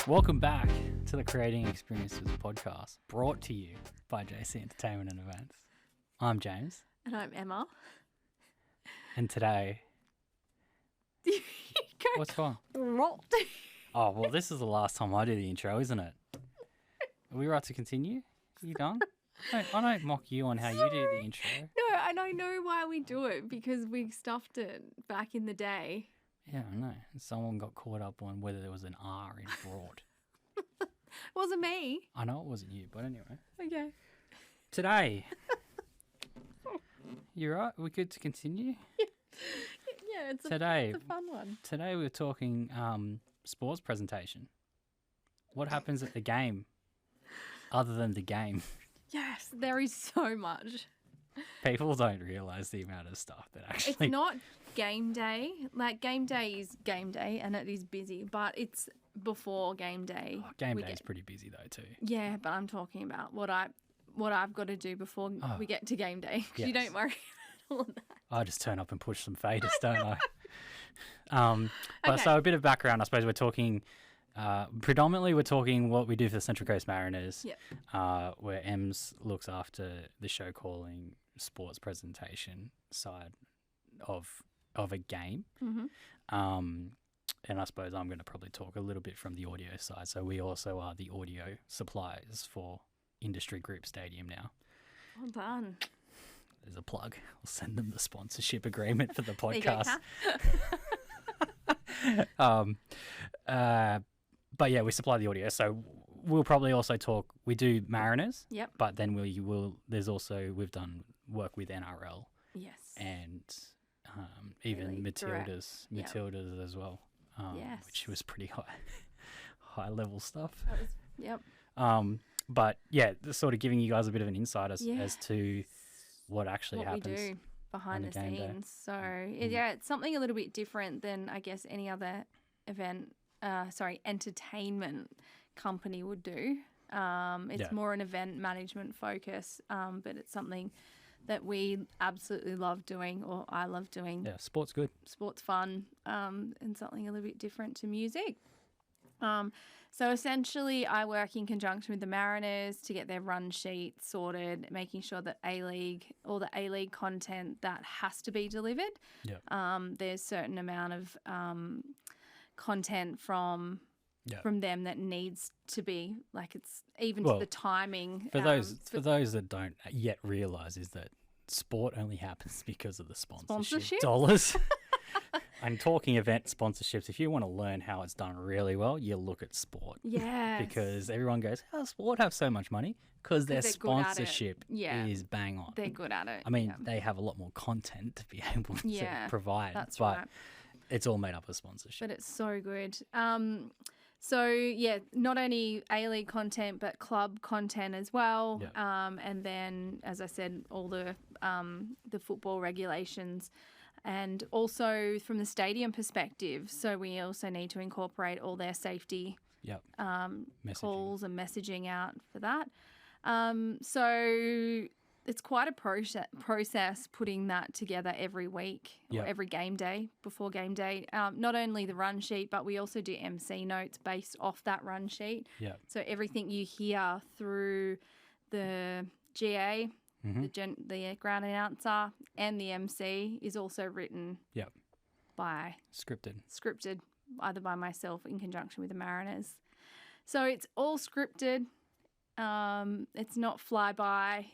Welcome back to the Creating Experiences podcast, brought to you by JC Entertainment and Events. I'm James. And I'm Emma. And today... What's wrong? Rot. Oh, well, this is the last time I do the intro, isn't it? Are we right to continue? Are you done? I don't mock you on how you do the intro. No, and I know why we do it, because we stuffed it back in the day. Yeah, I know. Someone got caught up on whether there was an R in brought. Wasn't me. I know it wasn't you, but anyway. Okay. Today. You right? We're good to continue? Yeah, it's a fun one. Today we're talking sports presentation. What happens at the game other than the game? Yes, there is so much. People don't realise the amount of stuff that actually... It's not game day. Like, game day is game day and it is busy, but it's before game day. Oh, game day is pretty busy though too. Yeah, but I'm talking about what I've got to do before we get to game day. Yes. You don't worry about all of that. I just turn up and push some faders, don't I? But Okay. So a bit of background, I suppose we're talking... predominantly, we're talking what we do for the Central Coast Mariners, where Ems looks after the show calling, sports presentation side of a game. Mm-hmm. And I suppose I'm going to probably talk a little bit from the audio side. So we also are the audio suppliers for Industry Group Stadium now. Well done. There's a plug. I'll send them the sponsorship agreement for the There you go, podcast. But yeah, we supply the audio. So we'll probably also talk. We do Mariners. Yep. But then we've done work with NRL. Yes. And even A-League Matildas, Direct. Matildas as well. Yes. Which was pretty high level stuff. Yep. But yeah, sort of giving you guys a bit of an insight as to what actually happens. What we do behind the game day. scenes. So it's something a little bit different than I guess any other entertainment company would do. It's more an event management focus, but it's something that we absolutely love doing, or I love doing. Yeah, sport's good. Sport's fun, and something a little bit different to music. So essentially I work in conjunction with the Mariners to get their run sheet sorted, making sure that all the A-League content that has to be delivered. There's certain amount of content from them that needs to be, like, it's even to the timing. For those that don't yet realise is that sport only happens because of the sponsorship dollars. I'm talking event sponsorships. If you want to learn how it's done really well, you look at sport. Yes. Because everyone goes, how does sport have so much money? Because their sponsorship is bang on. They're good at it. I mean, they have a lot more content to be able to provide. That's but right. It's all made up of sponsorship. But it's so good. Not only A-League content, but club content as well. And then, as I said, all the football regulations. And also from the stadium perspective, so we also need to incorporate all their safety calls and messaging out for that. So it's quite a process putting that together every week or every game day, before game day. Not only the run sheet, but we also do MC notes based off that run sheet. So everything you hear through the GA, the ground announcer, and the MC is also written by... Scripted, either by myself in conjunction with the Mariners. So it's all scripted. It's not flyby.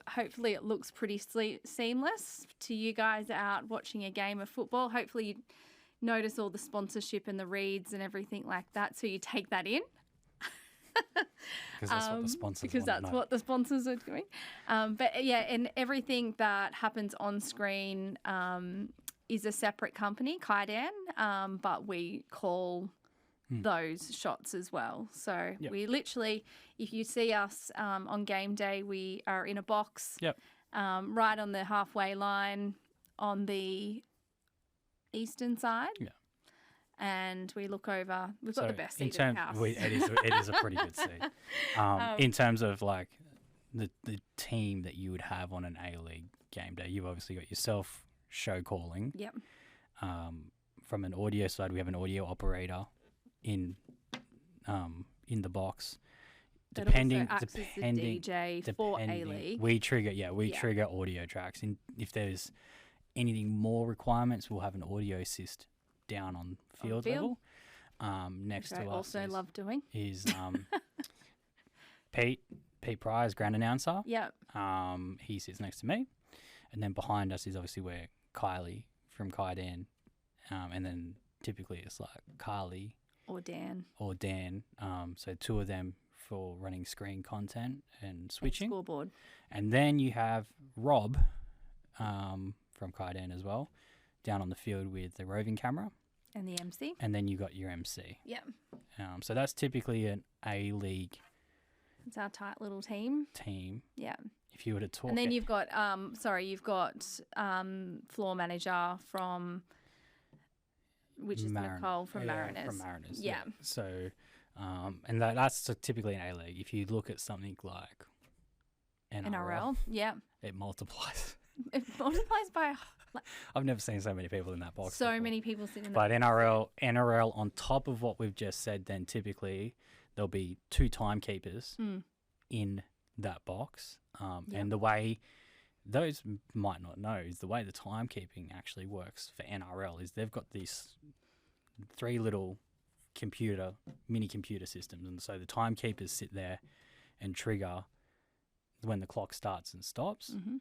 Hopefully it looks pretty seamless to you guys out watching a game of football. Hopefully you notice all the sponsorship and the reads and everything like that, so you take that in. Because that's what the sponsors Because that's what the sponsors are doing. And everything that happens on screen is a separate company, Kaidan, but we call those shots as well. So we literally, if you see us on game day, we are in a box right on the halfway line on the eastern side. And we look over. We've got the best seat in the house. It is a pretty good seat. In terms of like the team that you would have on an A-League game day, you've obviously got yourself show calling. Yep. From an audio side, we have an audio operator in in the box. That also acts as the DJ for A-League. We trigger audio tracks. And if there's anything more requirements, we'll have an audio assist down on field level. Next to us also love doing is Pete Pryor's ground announcer. Yeah. He sits next to me. And then behind us is obviously where Kylie from Kaidan. And then typically it's like Carly. Or Dan. So two of them for running screen content and switching. And scoreboard. And then you have Rob from Kaidan as well, down on the field with the roving camera. And the MC. And then you got your MC. Yeah. So that's typically an A-League. It's our tight little team. Yeah. If you were to talk. And then you've got, floor manager from, which is Nicole from Mariners. From Mariners. Yeah. So, and that's typically an A-League. If you look at something like NRL, yeah, it multiplies. It multiplies by. I've never seen so many people in that box. So before. Many people sitting in that box. But NRL on top of what we've just said, then typically there'll be 2 timekeepers in that box. And the way those might not know is the way the timekeeping actually works for NRL is they've got these 3 little mini computer systems. And so the timekeepers sit there and trigger when the clock starts and stops. Mm-hmm.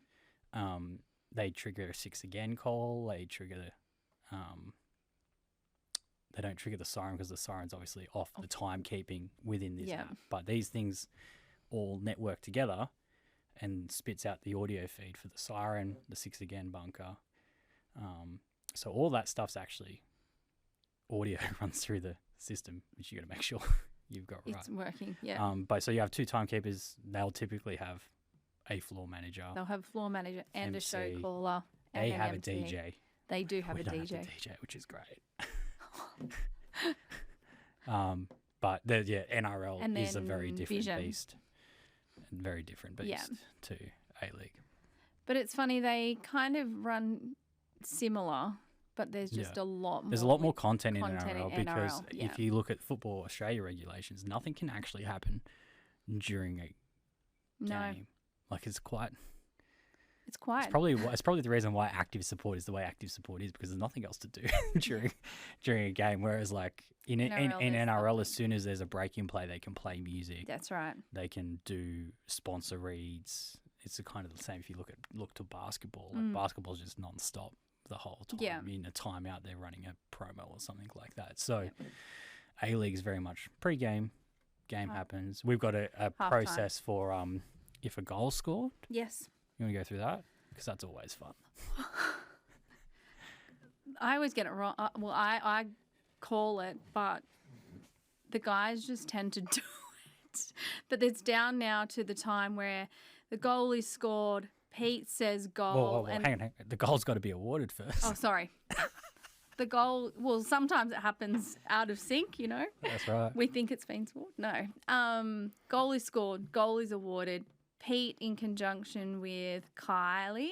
They trigger a 6 again call. They trigger they don't trigger the siren because the siren's obviously off the timekeeping within this app. But these things all network together and spits out the audio feed for the siren, the 6 again bunker. So all that stuff's actually audio runs through the system, which you got to make sure you've got right. It's working, yeah. But so you have 2 timekeepers. They'll typically have a floor manager. They'll have a floor manager and MC. a show caller. And they an have MC. a DJ. They do have we a don't DJ. Have a DJ, which is great. But NRL is a very different beast. Very different beast to A-League. But it's funny, they kind of run similar, but there's just a lot more. There's a lot more content in NRL because if you look at Football Australia regulations, nothing can actually happen during a game. Like it's quiet. It's probably the reason why active support is the way active support is, because there's nothing else to do during a game. Whereas like in NRL, as soon as there's a break in play, they can play music. That's right. They can do sponsor reads. It's kind of the same if you look to basketball. Like basketball's just non-stop the whole time. Yeah. In a timeout, they're running a promo or something like that. So A-League is very much pre-game. Game happens. We've got a process for if a goal's scored. Yes. You want to go through that? Because that's always fun. I always get it wrong. I call it, but the guys just tend to do it. But it's down now to the time where the goal is scored. Pete says goal. Whoa, hang on. The goal's got to be awarded first. Oh, sorry. The goal, sometimes it happens out of sync, you know. That's right. We think it's been scored. No. Goal is scored. Goal is awarded. Pete, in conjunction with Kylie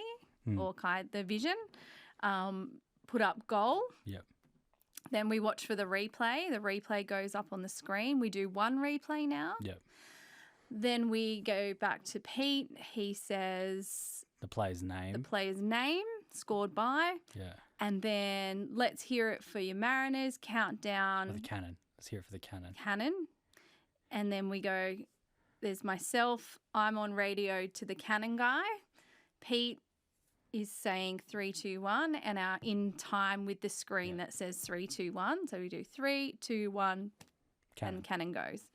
or the Vision, put up goal. Yep. Then we watch for the replay. The replay goes up on the screen. We do 1 replay now. Yep. Then we go back to Pete. He says the player's name. Scored by. Yeah. And then let's hear it for your Mariners. Countdown. For the cannon. Let's hear it for the cannon. And then we go, there's myself. I'm on radio to the cannon guy. Pete is saying 3, 2, 1 and are in time with the screen that says 3, 2, 1. So we do 3, 2, 1 and cannon goes.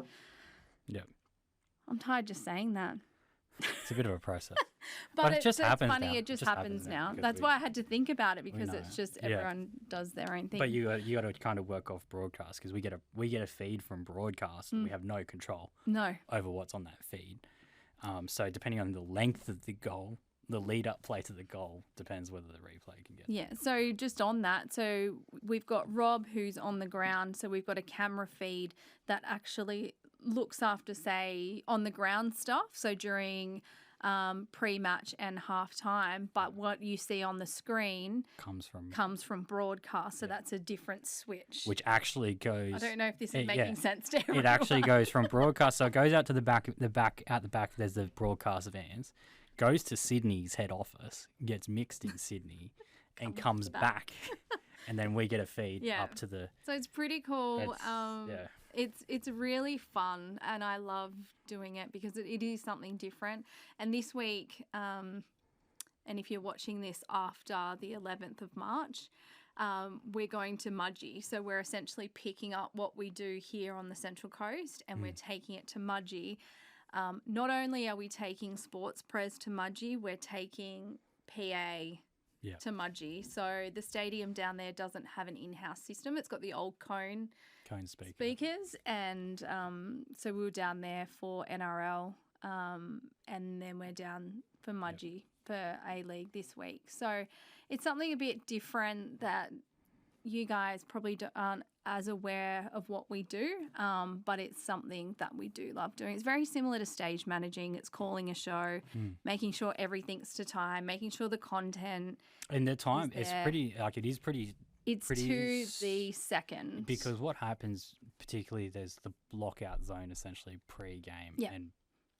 Yep. I'm tired just saying that. It's a bit of a process. but it just happens funny, now. it just happens now. That's why I had to think about it, because it's just everyone does their own thing. But you got to kind of work off broadcast, because we get a feed from broadcast and we have no control over what's on that feed. So depending on the length of the goal, the lead up play to the goal depends whether the replay can get. Yeah. So just on that, so we've got Rob who's on the ground. So we've got a camera feed that actually looks after, say, on the ground stuff. So during pre-match and half-time, but what you see on the screen comes from broadcast, so that's a different switch. Which actually goes... I don't know if this is making sense to everyone. It actually goes from broadcast, so it goes out to the back, there's the broadcast vans, goes to Sydney's head office, gets mixed in Sydney, and comes back. And then we get a feed up to the... So it's pretty cool. It's really fun, and I love doing it because it is something different. And this week, and if you're watching this after the 11th of March, we're going to Mudgee. So we're essentially picking up what we do here on the Central Coast, and we're taking it to Mudgee. Not only are we taking Sports Pres to Mudgee, we're taking PA to Mudgee. So the stadium down there doesn't have an in-house system. It's got the old cone speakers, and so we were down there for NRL, and then we're down for Mudgee for A-League this week. So it's something a bit different that you guys probably aren't as aware of what we do, but it's something that we do love doing. It's very similar to stage managing. It's calling a show, making sure everything's to time, making sure the content and the time is pretty, like it is pretty... It's to the second. Because what happens, particularly there's the lockout zone essentially pre-game and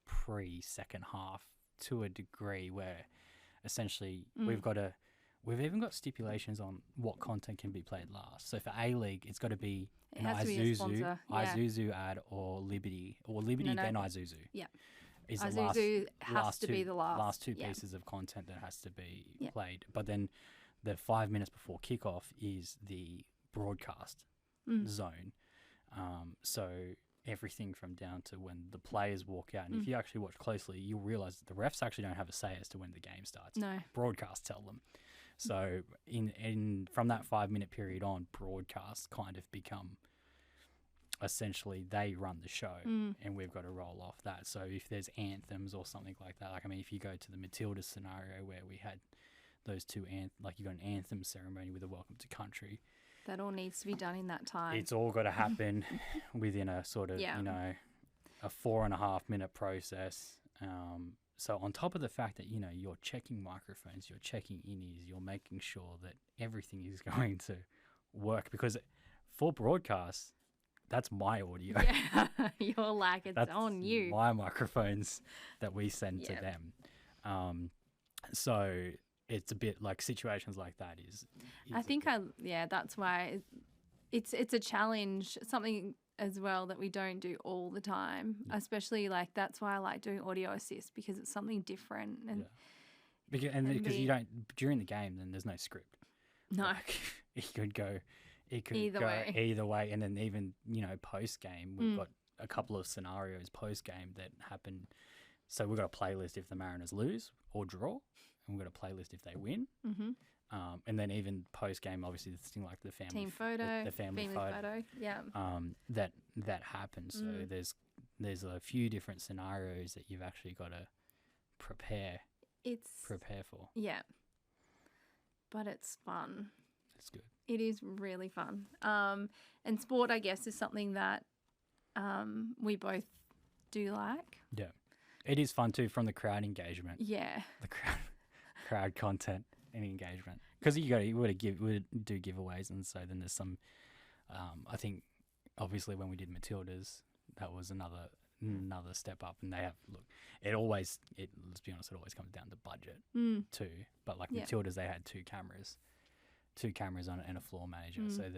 pre-second half to a degree where essentially we've even got stipulations on what content can be played last. So for A-League, it's got to be an Isuzu ad or Liberty then Isuzu. Yeah. Is Isuzu has to be the last two pieces of content that has to be played. But then the 5 minutes before kickoff is the broadcast zone. So everything from down to when the players walk out. And if you actually watch closely, you'll realise that the refs actually don't have a say as to when the game starts. No. Broadcasts tell them. So in from that 5 minute period on, broadcasts kind of become essentially they run the show and we've got to roll off that. So if there's anthems or something like that, like I mean, if you go to the Matilda scenario where we had those two, like you got an anthem ceremony with a welcome to country. That all needs to be done in that time. It's all got to happen within a sort of, a 4.5 minute process. So on top of the fact that, you're checking microphones, you're checking in-ears, you're making sure that everything is going to work because for broadcast, that's my audio. Yeah, you're like, it's on you. My microphones that we send to them. So it's a bit like situations like that is I think that's why it's a challenge, something as well that we don't do all the time, especially like that's why I like doing audio assist because it's something different. And because you don't during the game, then there's no script. No, like, it could go either way, and then even post game we've got a couple of scenarios post game that happen. So we've got a playlist if the Mariners lose or draw, and we've got a playlist if they win. Mm-hmm. And then even post game, obviously, this thing like the family team photo, the family photo, yeah. That happens. So there's a few different scenarios that you've actually got to prepare for. Yeah, but it's fun. It's good. It is really fun. And sport, I guess, is something that we both do like. Yeah, it is fun too from the crowd engagement. Yeah, the crowd content. Any engagement because we would do giveaways, and so then there's some I think obviously when we did Matildas that was another step up, and they have let's be honest, it always comes down to budget too, but like Matildas they had two cameras on it and a floor manager, so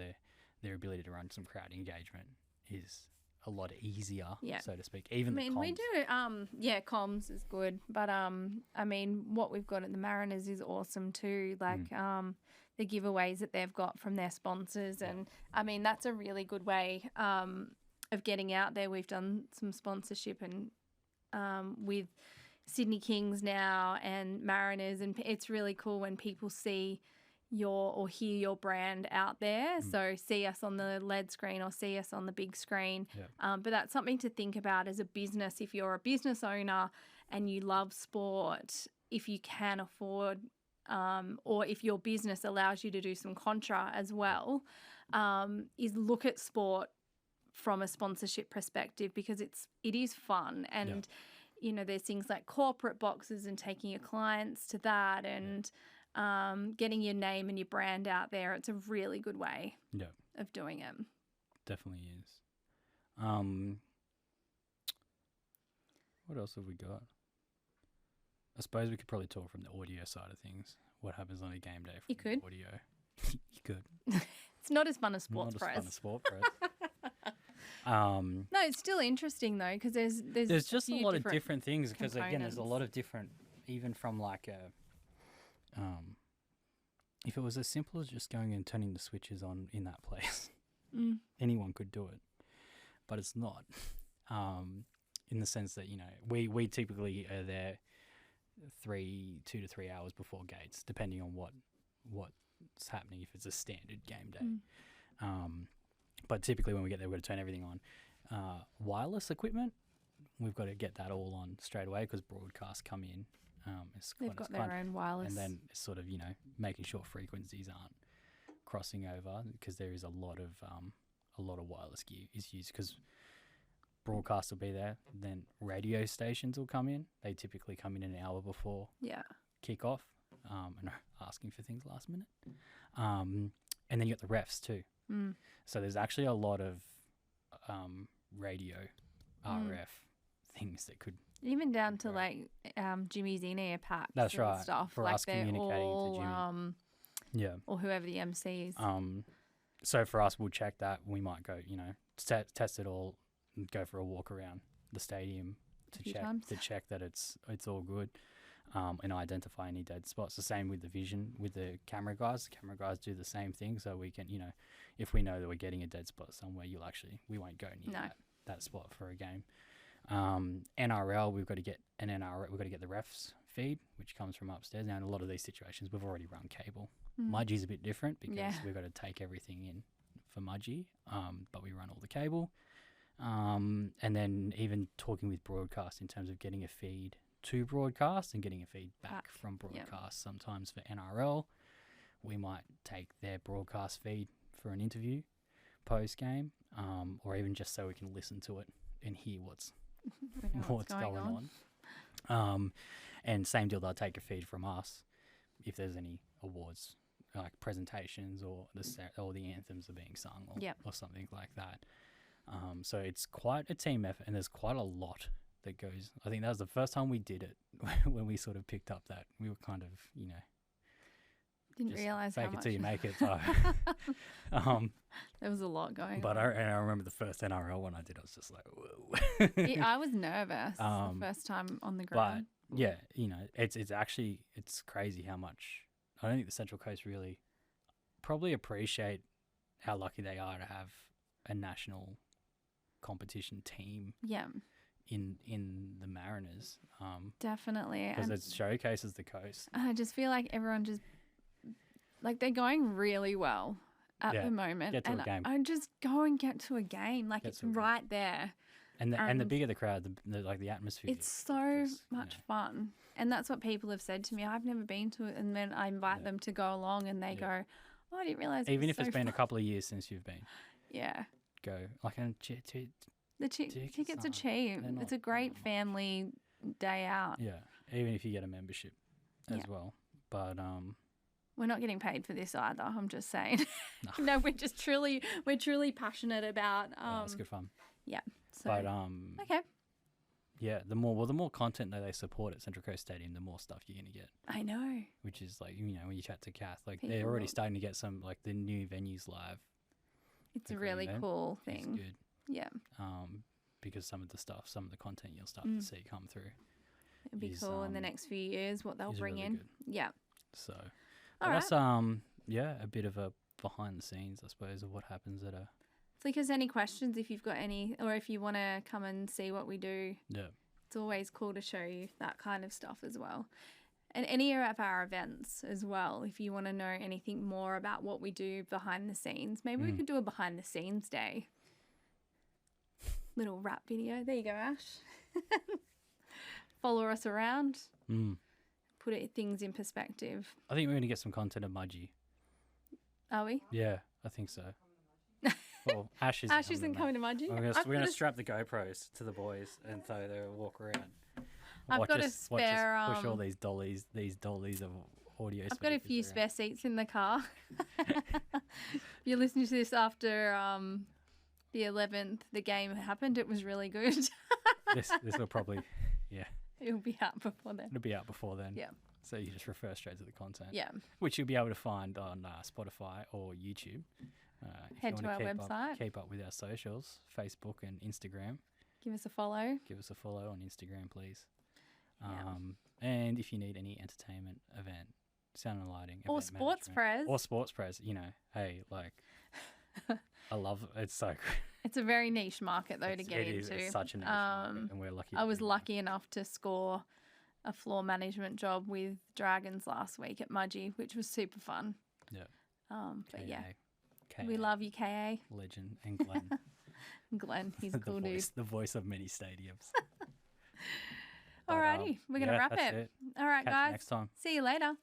their ability to run some crowd engagement is a lot easier, so to speak. Even the comms. We do, comms is good, but I mean, what we've got at the Mariners is awesome too. Like the giveaways that they've got from their sponsors, and I mean that's a really good way of getting out there. We've done some sponsorship and with Sydney Kings now and Mariners, and it's really cool when people see or hear your brand out there. So see us on the LED screen or see us on the big screen. But that's something to think about as a business. If you're a business owner and you love sport, if you can afford or if your business allows you to do some contra as well, is look at sport from a sponsorship perspective because it is fun and there's things like corporate boxes and taking your clients to that and getting your name and your brand out there. It's a really good way of doing it. Definitely is. What else have we got? I suppose we could probably talk from the audio side of things. What happens on a game day from the audio? You could. It's not as fun as sports press. Not as fun as sport press. No, it's still interesting though because there's just a lot of different things because again, there's a lot of different, even from like if it was as simple as just going and turning the switches on in that place, anyone could do it, but it's not. In the sense that we typically are there 2 to 3 hours before gates, depending on what's happening. If it's a standard game day, but typically when we get there, we've got to turn everything on. Wireless equipment, we've got to get that all on straight away because broadcasts come in. They've got their own wireless, and then it's sort of making sure frequencies aren't crossing over because there is a lot of wireless gear is used because broadcasts will be there. Then radio stations will come in. They typically come in an hour before kick-off and are asking for things last minute. And then you got the refs too. So there's actually a lot of radio RF things that could even down to like Jimmy's in-ear packs. That's and right. Stuff for like us communicating to Jimmy. Or whoever the MC is. So for us, we'll check that. We might go, test it all, and go for a walk around the stadium to check that it's all good, and identify any dead spots. The same with the vision with the camera guys. The camera guys do the same thing, so we can, if we know that we're getting a dead spot somewhere, we won't go near that spot for a game. NRL, we've got to get the refs feed, which comes from upstairs. Now in a lot of these situations, we've already run cable. Mudgie's a bit different because we've got to take everything in for Mudgie, but we run all the cable. And then even talking with broadcast in terms of getting a feed to broadcast and getting a feed back from broadcast. Sometimes for NRL, we might take their broadcast feed for an interview post-game, or even just so we can listen to it and hear what's going on. And same deal, they'll take a feed from us if there's any awards, like presentations or the anthems are being sung or something like that. So it's quite a team effort, and there's quite a lot that goes. I think that was the first time we did it when we sort of picked up that we were kind of, didn't realize how much. Fake it till you make it. So, there was a lot going on. I remember the first NRL one I did, I was just like, whoa. I was nervous the first time on the ground. But yeah, it's crazy how much. I don't think the Central Coast really probably appreciate how lucky they are to have a national competition team. Yeah. In the Mariners. Definitely. Because it showcases the coast. I just feel like everyone just they're going really well at the moment. Get to a game. I just go and get to a game. It's right there. And the bigger the crowd, the atmosphere. It's so much fun. And that's what people have said to me. I've never been to it. And then I invite them to go along and they go, oh, I didn't realise even if it's been a couple of years since you've been. Yeah. Go. The tickets are cheap. It's a great family day out. Yeah. Even if you get a membership as well. But we're not getting paid for this either. I'm just saying. No, we're truly passionate about. It's good fun. Yeah. So, but okay. Yeah, the more content that they support at Central Coast Stadium, the more stuff you're gonna get. I know. Which is when you chat to Kath, they're already starting to get some the new venues live. It's a really cool thing. It's good. Yeah. Because some of the content you'll start to see come through. It'll be cool in the next few years what they'll bring really in. Good. Yeah. So all that's a bit of a behind the scenes, I suppose, of what happens at a. Flick us any questions if you've got any, or if you want to come and see what we do. Yeah. It's always cool to show you that kind of stuff as well. And any of our events as well, if you want to know anything more about what we do behind the scenes, maybe we could do a behind the scenes day. Little rap video. There you go, Ash. Follow us around. Put things in perspective. I think we're going to get some content of Mudgie. Are we? Yeah, I think so. Well, Ash isn't coming to Mudgie. We're going to strap the GoPros to the boys and so they'll walk around. I've got a spare. Watch us push all these dollies of audio. I've got a few spare seats in the car. If you're listening to this after the 11th, the game happened. It was really good. this will probably, yeah. It'll be out before then. It'll be out before then. Yeah. So you just refer straight to the content. Yeah. Which you'll be able to find on Spotify or YouTube. Head to our website. Keep up with our socials, Facebook and Instagram. Give us a follow. Give us a follow on Instagram, please. And if you need any entertainment event, sound and lighting, or sports press. Or sports press, hey, like, I love it. It's so great. It's a very niche market, though, to get into. It's such a niche market, and we're lucky. I was lucky enough to score a floor management job with Dragons last week at Mudgee, which was super fun. Yeah. But KA. KA. We love you, KA. Legend. And Glenn. Glenn, he's a cool dude. The voice of many stadiums. Alrighty, we're going to wrap it. All right, Catch guys. you next time. See you later.